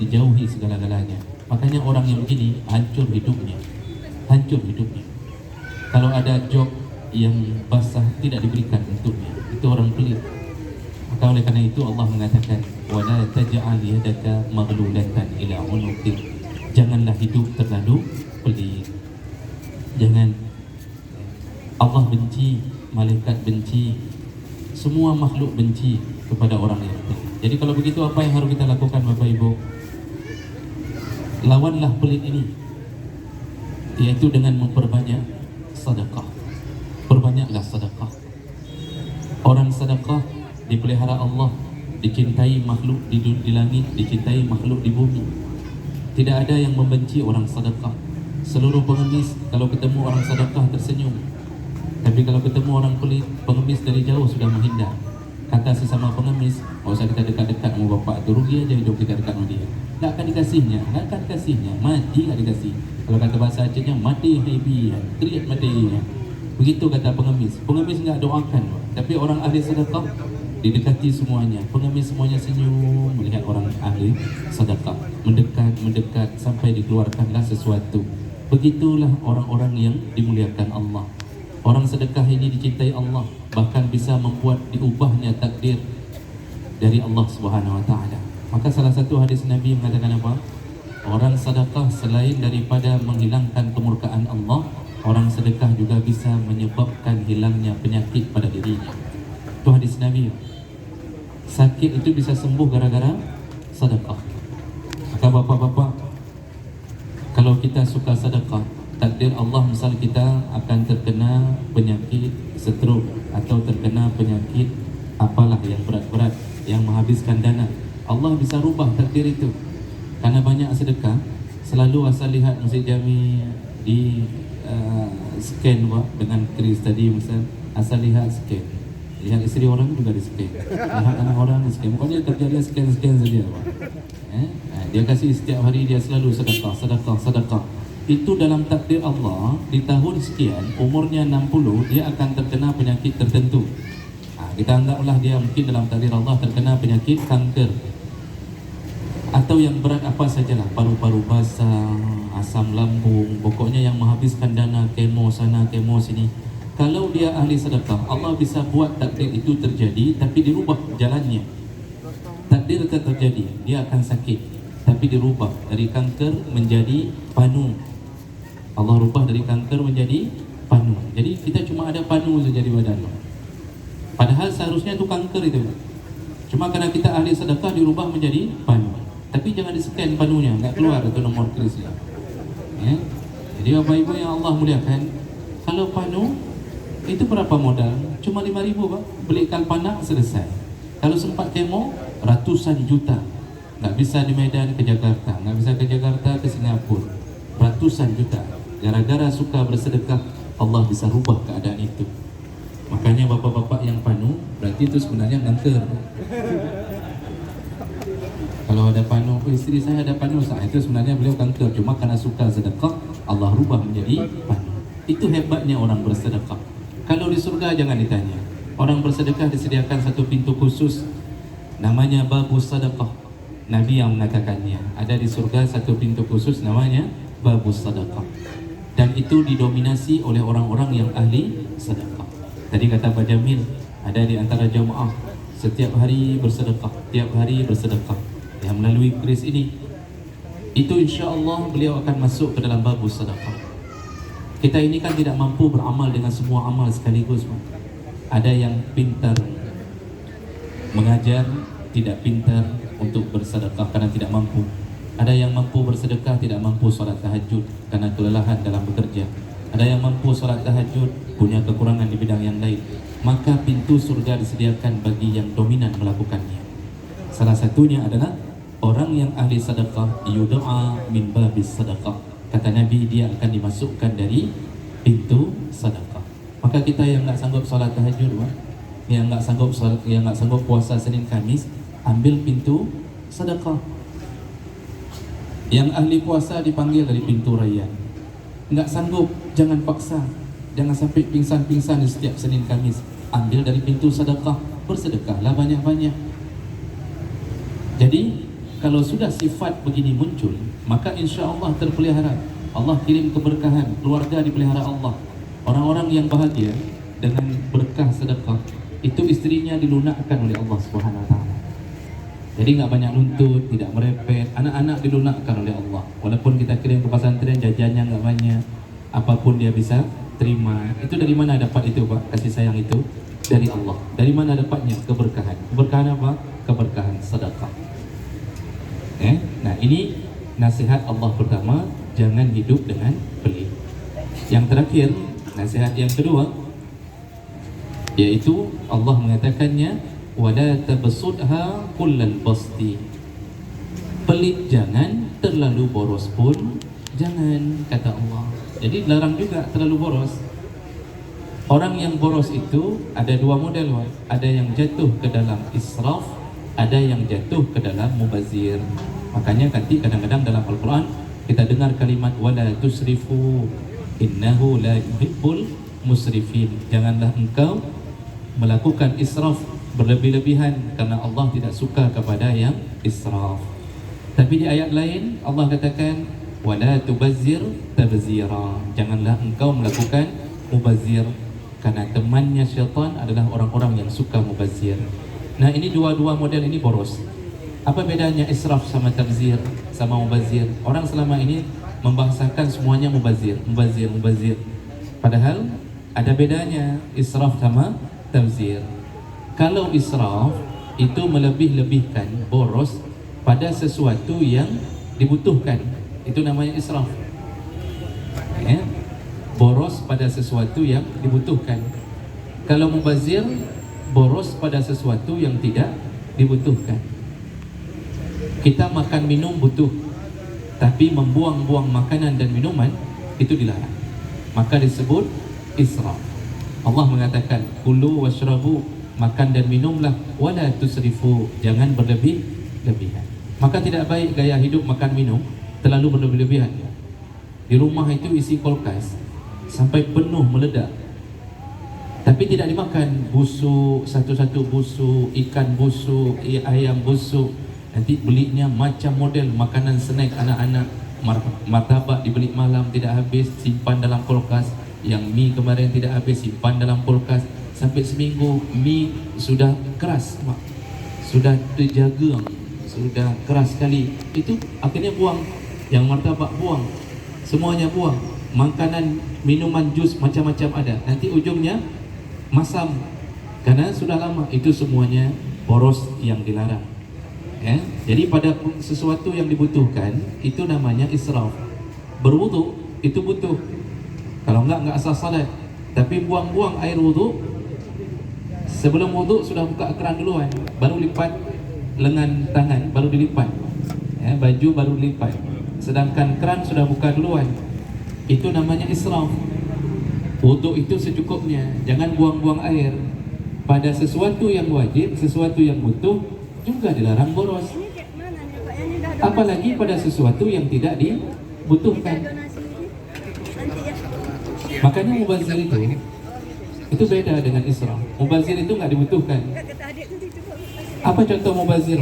dijauhi segala-galanya. Makanya orang yang begini hancur hidupnya, hancur hidupnya. Kalau ada jok yang basah tidak diberikan untuknya, itu orang pelit. Maka oleh karena itu Allah mengatakan, wala taj'al yadaka maghlulatan ila unuqik. Janganlah hidup terlalu pelit. Jangan. Allah benci, malaikat benci, semua makhluk benci kepada orang yang pelit. Jadi kalau begitu apa yang harus kita lakukan Bapak Ibu? Lawanlah pelit ini, yaitu dengan memperbanyak sedekah. Perbanyaklah sedekah. Orang sedekah dipelihara Allah, dicintai makhluk di langit, dicintai makhluk di bumi. Tidak ada yang membenci orang sedekah. Seluruh pengemis kalau ketemu orang sedekah tersenyum. Tapi kalau ketemu orang pelit, pengemis dari jauh sudah menghindar. Kata sesama pengemis, "Oh, usah kita dekat-dekat sama bapak tu, rugi aja hidup kita dekat sama dia." Tak akan dikasihnya, tak akan dikasihnya, mati tak dikasih. Kalau kata bahasa Acehnya, mati hebi, teriak mati. Begitu kata pengemis. Pengemis enggak doakan, tapi orang ahli sedekah didekati semuanya. Pengemis semuanya senyum melihat orang ahli sedekah, mendekat sampai dikeluarkanlah sesuatu. Begitulah orang-orang yang dimuliakan Allah. Orang sedekah ini dicintai Allah, bahkan bisa membuat diubahnya takdir dari Allah Subhanahu wa taala. Maka salah satu hadis Nabi mengatakan apa? Orang sedekah selain daripada menghilangkan kemurkaan Allah, orang sedekah juga bisa menyebabkan hilangnya penyakit pada dirinya. Itu hadis Nabi. Sakit itu bisa sembuh gara-gara sedekah. Maka bapak-bapak, kalau kita suka sedekah, takdir Allah misal kita akan terkena penyakit stroke atau terkena penyakit apalah yang berat-berat yang menghabiskan dana, Allah bisa rubah takdir itu. Karena banyak sedekah, selalu asal lihat Masjid Jami di scan dengan kris tadi, misal asal lihat scan, lihat isteri orang juga di scan, lihat anak orang di scan, pokoknya terjadi scan saja dia kasih setiap hari, dia selalu sedekah. Itu dalam takdir Allah, di tahun sekian umurnya 60 dia akan terkena penyakit tertentu. Kita anggaplah dia mungkin dalam takdir Allah terkena penyakit kanker atau yang berat apa sajalah, paru-paru basah, asam lambung, pokoknya yang menghabiskan dana, kemo sana kemo sini. Kalau dia ahli sedekah, Allah bisa buat takdir itu terjadi, tapi dirubah jalannya. Takdir tetap terjadi, dia akan sakit, tapi dirubah dari kanker menjadi panu. Allah rubah dari kanker menjadi panu. Jadi kita cuma ada panu saja di badan. Padahal seharusnya itu kanker itu. Cuma karena kita ahli sedekah dirubah menjadi panu. Tapi jangan di-scan panunya, enggak keluar itu nomor krisnya. Ya. Jadi Bapak Ibu yang Allah muliakan, kalau panu itu berapa modal? Cuma 5.000 Pak. Belikan panak selesai. Kalau sempat kemo ratusan juta. Enggak bisa di Medan ke Jakarta, enggak bisa ke Jakarta ke Singapura. Ratusan juta. Gara-gara suka bersedekah, Allah bisa rubah keadaan itu. Makanya bapak-bapak yang panu, berarti itu sebenarnya kanker. Kalau ada panu, istri saya ada panu, itu sebenarnya beliau kanker. Cuma karena suka sedekah, Allah rubah menjadi panu. Itu hebatnya orang bersedekah. Kalau di surga jangan ditanya. Orang bersedekah disediakan satu pintu khusus, namanya babus sedekah. Nabi yang mengatakannya. Ada di surga satu pintu khusus namanya babus sedekah. Dan itu didominasi oleh orang-orang yang ahli sedekah. Tadi kata Pak Jamil, ada di antara jamaah setiap hari bersedekah, tiap hari bersedekah. Yang melalui kris ini, itu insya Allah beliau akan masuk ke dalam babus sedekah. Kita ini kan tidak mampu beramal dengan semua amal sekaligus, Pak. Ada yang pintar mengajar, tidak pintar untuk bersedekah karena tidak mampu. Ada yang mampu bersedekah, tidak mampu sholat tahajud karena kelelahan dalam bekerja. Ada yang mampu sholat tahajud, punya kekurangan di bidang yang lain. Maka pintu surga disediakan bagi yang dominan melakukannya. Salah satunya adalah orang yang ahli sedekah, yud'a min babis sedekah. Kata Nabi, dia akan dimasukkan dari pintu sedekah. Maka kita yang nggak sanggup sholat tahajud, yang nggak sanggup puasa Senin Kamis, ambil pintu sedekah. Yang ahli puasa dipanggil dari pintu raya. Nggak sanggup, jangan paksa. Jangan sampai pingsan-pingsan di setiap Senin Kamis. Ambil dari pintu sedekah, bersedekahlah banyak-banyak. Jadi kalau sudah sifat begini muncul, maka insya Allah terpelihara. Allah kirim keberkahan, keluarga dipelihara Allah. Orang-orang yang bahagia dengan berkah sedekah, itu istrinya dilunakkan oleh Allah Subhanahu Wa Taala. Jadi nggak banyak nuntut, tidak merepet. Anak-anak dilunakkan oleh Allah. Walaupun kita kirim ke pesantren, jajannya nggak banyak, apapun dia bisa terima. Itu dari mana dapat itu, Pak? Kasih sayang itu dari Allah. Dari mana dapatnya? Keberkahan. Keberkahan apa? Keberkahan sedekah. Nah, ini nasihat Allah pertama, jangan hidup dengan pelit. Yang terakhir, nasihat yang kedua, yaitu Allah mengatakannya, wala tabsudha kullal basti. Pelit jangan, terlalu boros pun jangan, kata Allah. Jadi larang juga terlalu boros. Orang yang boros itu ada dua model, ada yang jatuh ke dalam israf, ada yang jatuh ke dalam mubazir. Makanya kadang-kadang dalam Al-Quran kita dengar kalimat wala tusrifu innahu la yuhibbul musrifin. Janganlah engkau melakukan israf, berlebih-lebihan, karena Allah tidak suka kepada yang israf. Tapi di ayat lain Allah katakan wala tubazzir tabzira. Janganlah engkau melakukan mubazir, karena temannya syaitan adalah orang-orang yang suka mubazir. Nah, ini dua-dua model ini boros. Apa bedanya israf sama tabzir sama mubazir? Orang selama ini membahasakan semuanya mubazir. Padahal ada bedanya israf sama tabzir. Kalau israf itu melebih-lebihkan, boros pada sesuatu yang dibutuhkan, itu namanya israf. Boros pada sesuatu yang dibutuhkan. Kalau mubazir, boros pada sesuatu yang tidak dibutuhkan. Kita makan minum butuh, tapi membuang-buang makanan dan minuman itu dilarang, maka disebut israf. Allah mengatakan kulu washrabu, makan dan minumlah, wala tusrifu, jangan berlebih-lebihan. Maka tidak baik gaya hidup makan minum terlalu berlebih-lebihan. Di rumah itu isi kulkas sampai penuh meledak, tapi tidak dimakan. Busuk, satu-satu busuk, ikan busuk, ayam busuk. Nanti belinya macam model makanan snack anak-anak, martabak dibeli malam tidak habis, simpan dalam kulkas. Yang mie kemarin tidak habis, simpan dalam kulkas. Sampai seminggu mie sudah keras, sudah terjaga, sudah keras sekali. Itu akhirnya buang. Yang martabak buang, semuanya buang. Makanan, minuman, jus macam-macam ada. Nanti ujungnya masam karena sudah lama. Itu semuanya boros yang dilarang. Jadi pada sesuatu yang dibutuhkan itu namanya israf. Berwudu itu butuh, kalau enggak asal salat. Tapi buang-buang air wudu, sebelum wudu sudah buka keran duluan, baru lipat lengan tangan, baru dilipat, baju baru dilipat, sedangkan keran sudah buka duluan. Itu namanya israf. Wudu itu secukupnya, jangan buang-buang air. Pada sesuatu yang wajib, sesuatu yang butuh juga dilarang boros. Apalagi pada sesuatu yang tidak dibutuhkan. Makanya mubazir itu beda dengan israf. Mubazir itu nggak dibutuhkan. Apa contoh mubazir?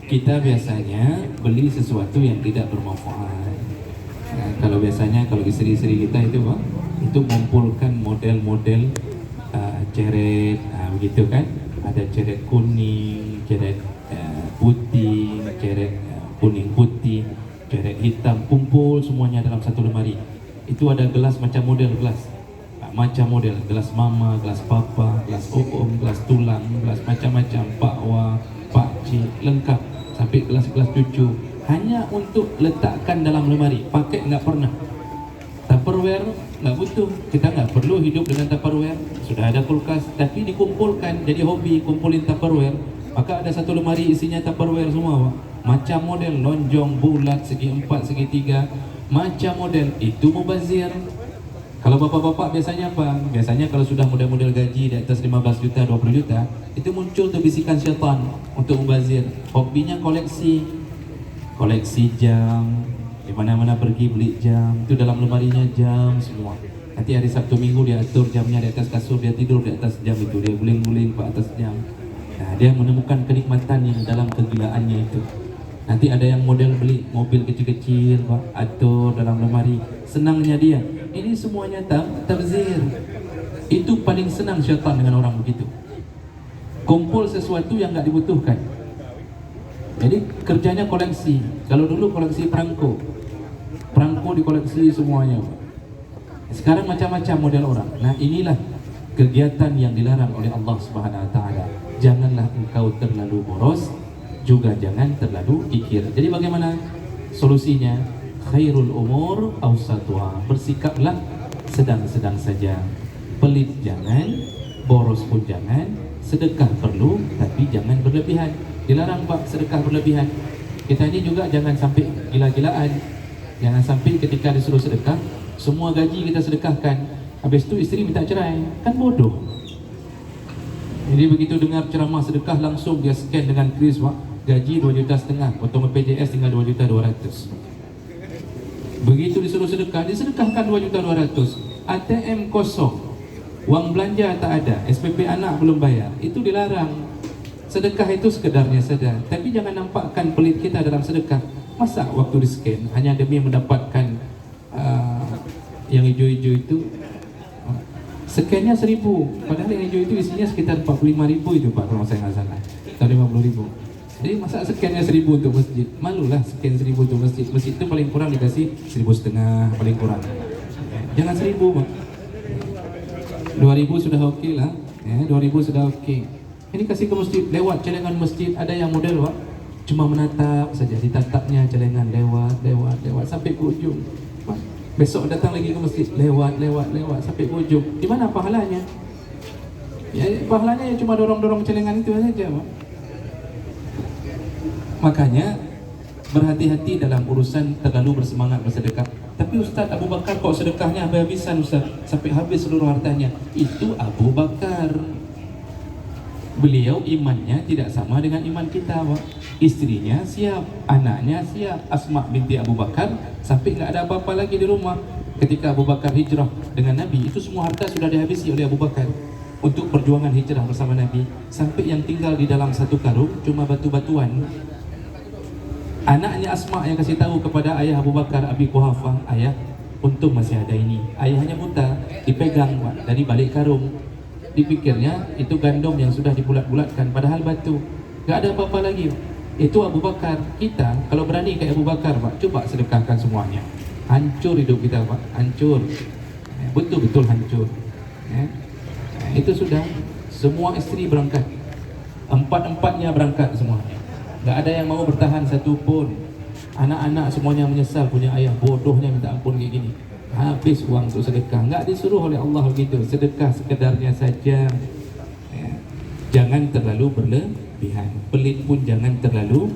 Kita biasanya beli sesuatu yang tidak bermanfaat. Nah, kalau biasanya kalau istri-istri kita itu mengumpulkan model-model ceret, begitu kan? Ada ceret kuning, ceret putih, ceret kuning putih, ceret hitam, kumpul semuanya dalam satu lemari. Itu ada gelas macam model gelas, gelas mama, gelas papa, gelas gelas tulang, gelas macam-macam, pakwa, pakcik, lengkap, sampai gelas-gelas cucu, hanya untuk letakkan dalam lemari, pakai nggak pernah. Tupperware nggak butuh, kita nggak perlu hidup dengan Tupperware, sudah ada kulkas, tapi dikumpulkan jadi hobi, kumpulin Tupperware. Maka ada satu lemari isinya Tupperware semua, macam model, lonjong, bulat, segi 4, segi 3, macam model. Itu mubazir. Kalau bapak-bapak biasanya apa? Biasanya kalau sudah model-model gaji di atas 15 juta, 20 juta, itu muncul tuh bisikan syaitan untuk mubazir. Hobinya koleksi jam, di mana-mana pergi beli jam, itu dalam lemarinya jam semua. Nanti hari Sabtu Minggu dia atur jamnya di atas kasur, dia tidur di atas jam itu, dia guling-guling ke atas jam. Nah, dia menemukan kenikmatan yang dalam kegilaannya itu. Nanti ada yang model beli mobil kecil-kecil Pak, atau dalam lemari. Senangnya dia, ini semuanya tabzir. Itu paling senang syaitan dengan orang begitu. Kumpul sesuatu yang nggak dibutuhkan. Jadi kerjanya koleksi. Kalau dulu koleksi perangko dikoleksi semuanya. Sekarang macam-macam model orang. Nah, inilah kegiatan yang dilarang oleh Allah Subhanahu Wa Taala. Janganlah engkau terlalu boros, juga jangan terlalu kikir. Jadi bagaimana solusinya? Khairul umur awsatuha. Bersikaplah sedang-sedang saja. Pelit jangan, boros pun jangan. Sedekah perlu, tapi jangan berlebihan. Dilarang Pak sedekah berlebihan. Kita ini juga jangan sampai gila-gilaan. Jangan sampai ketika disuruh sedekah, semua gaji kita sedekahkan, habis itu isteri minta cerai. Kan bodoh. Jadi begitu dengar ceramah sedekah, langsung dia scan dengan kris, Pak. Gaji 2,5 juta, potong BPJS tinggal 2,200,000. Begitu disuruh sedekah, disedekahkan 2,200,000. ATM kosong, uang belanja tak ada, SPP anak belum bayar. Itu dilarang. Sedekah itu sekedarnya saja, tapi jangan nampakkan pelit kita dalam sedekah. Masa waktu di scan hanya demi mendapatkan yang hijau-hijau itu, scannya 1.000, padahal yang hijau itu isinya sekitar 45.000 itu Pak, kalau saya nggak salah, atau 50.000. Jadi masa scannya 1.000 untuk masjid? Malulah scan 1.000 untuk masjid. Masjid itu paling kurang dikasih 1,500 paling kurang. Jangan 1.000 Pak. 2.000 sudah oke lah, 2.000 sudah oke. Ini kasih ke masjid, lewat celengan masjid, ada yang model Pak, cuma menatap saja, ditatapnya celengan lewat sampai ke ujung. Pak, besok datang lagi ke masjid, lewat sampai ke ujung. Di mana pahalanya? Ya, pahalanya ya cuma dorong celengan itu saja Pak. Makanya berhati-hati dalam urusan terlalu bersemangat bersedekah. Tapi Ustaz Abu Bakar kok sedekahnya habis-habisan Ustaz, sampai habis seluruh hartanya. Itu Abu Bakar. Beliau imannya tidak sama dengan iman kita Pak. Istrinya siap, anaknya siap. Asma binti Abu Bakar sampai nggak ada apa-apa lagi di rumah. Ketika Abu Bakar hijrah dengan Nabi, itu semua harta sudah dihabisi oleh Abu Bakar untuk perjuangan hijrah bersama Nabi. Sampai yang tinggal di dalam satu karung cuma batu-batuan. Anaknya Asma yang kasih tahu kepada ayah Abu Bakar, Abi Quhafah, ayah, untung masih ada ini. Ayahnya buta, dipegang Pak, dari balik karung. Dipikirnya itu gandum yang sudah dibulat-bulatkan, padahal batu. Gak ada apa-apa lagi. Itu Abu Bakar. Kita kalau berani kayak Abu Bakar Pak, coba sedekahkan semuanya. Hancur hidup kita Pak, hancur. Betul-betul hancur. Itu sudah. Semua istri berangkat, 4-4-nya berangkat semuanya. Gak ada yang mau bertahan satu pun. Anak-anak semuanya menyesal punya ayah, bodohnya minta ampun kayak gini. Habis uang untuk sedekah. Enggak disuruh oleh Allah begitu. Sedekah sekedarnya saja. Jangan terlalu berlebihan. Pelit pun jangan terlalu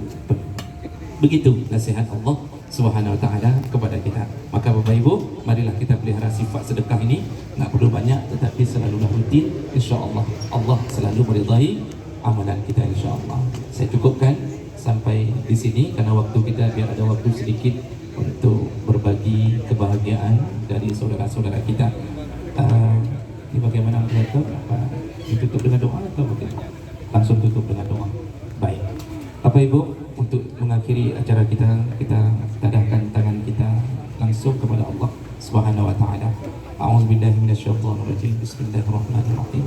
begitu nasihat Allah Subhanahu Wa Taala kepada kita. Maka Bapak Ibu, marilah kita pelihara sifat sedekah ini. Enggak perlu banyak, tetapi selalulah rutin. InsyaAllah Allah selalu meridai amalan kita, insyaAllah. Saya cukupkan sampai di sini karena waktu kita, biar ada waktu sedikit untuk berbagi kebahagiaan dari saudara-saudara kita. Ini bagaimana mengatur? Ditutup dengan doa atau bagaimana? Langsung tutup dengan doa. Baik, Bapak Ibu, untuk mengakhiri acara kita, kita tadahkan tangan kita langsung kepada Allah Subhanahu Wa Taala. A'udzubillahi minasyaitonirrajim. Bismillahirrahmanirrahim.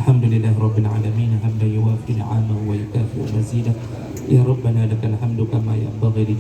Alhamdulillahirabbil alamin, hamdan yuwafi ni'amahu wa yukafi'u mazidah. Ya Rabbana lakal hamdu kama yanbaghi li